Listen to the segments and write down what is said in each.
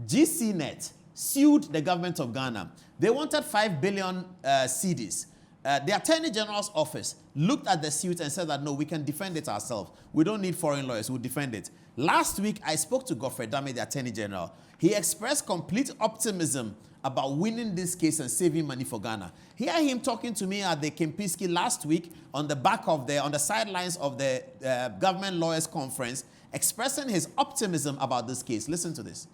GCNET sued the government of Ghana. They wanted 5 billion cedis. The Attorney General's office looked at the suit and said that, no, we can defend it ourselves. We don't need foreign lawyers. We'll defend it. Last week, I spoke to Godfred Dame, the Attorney General. He expressed complete optimism about winning this case and saving money for Ghana. Hear him talking to me at the Kempinski last week on the sidelines of the government lawyers conference, expressing his optimism about this case. Listen to this.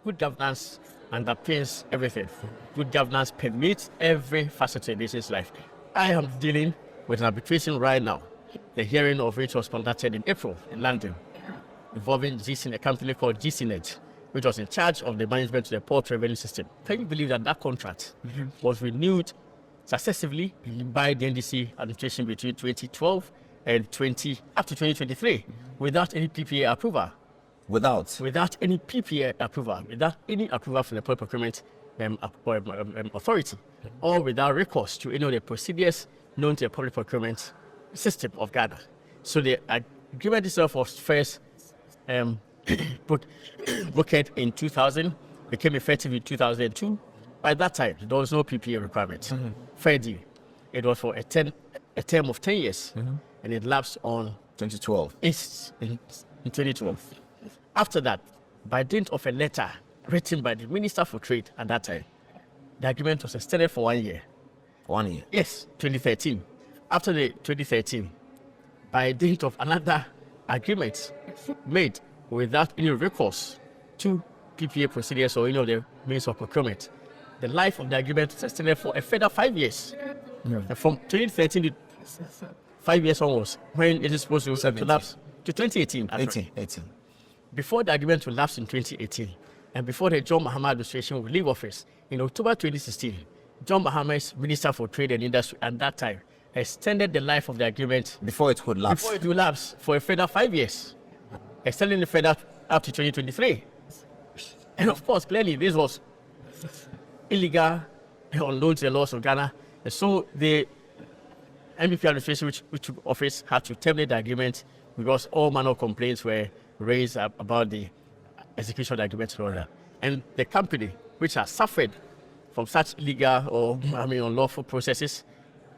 Good governance underpins everything. Good governance permits every facet of business life. I am dealing with an arbitration right now, the hearing of which was conducted in April in London, involving a company called GCNET, which was in charge of the management of the port revenue system. Can you believe that that contract was renewed successively by the NDC administration between 2012 and up to 2023 without any PPA approval? Without any PPA approval, without any approval from the Public Procurement Authority, or without recourse to any of the procedures known to the Public Procurement System of Ghana. So the agreement itself was first brokered in 2000, became effective in 2002. By that time, there was no PPA requirement. Fair deal. It was for a term of 10 years, and it lapsed on 2012. In 2012. After that, by dint of a letter written by the Minister for Trade at that time, the agreement was extended for 1 year. 1 year? Yes, 2013. After the 2013, by dint of another agreement made without any recourse to PPA procedures or any of the means of procurement, the life of the agreement was extended for a further 5 years. And from 2013 to 5 years onwards, when it is supposed to lapse to 2018. 18. Before the agreement will lapse in 2018, and before the John Mahama administration will leave office in October 2016, John Mahama's Minister for Trade and Industry at that time extended the life of the agreement before it would lapse. Before it will lapse for a further 5 years, extending the further up to 2023. And of course, clearly, this was illegal, unknown to the laws of Ghana. And so the MPP administration, which took office, had to terminate the agreement because all manner of complaints were raised about the execution of the agreement. And the company, which has suffered from such illegal or unlawful processes,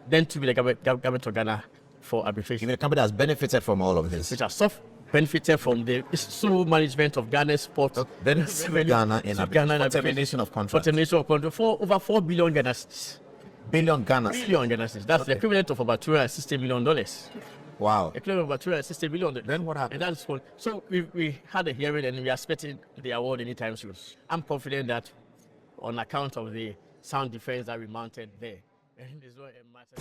then to be the government of Ghana for arbitration. The company has benefited from all of this. Which has benefited from the sole management of Ghana's port. Then Ghana in arbitration. Termination of contract. Termination of contract for over 4 billion Ghana cedis. Billion Ghana cedis. Billion Ghana cedis. That's the equivalent of about $260 million. Wow. Equivalent of about $260 million. Then what happened? And that's so we had a hearing and we are expecting the award anytime soon. I'm confident that on account of the sound defense that we mounted there, and there's no matter.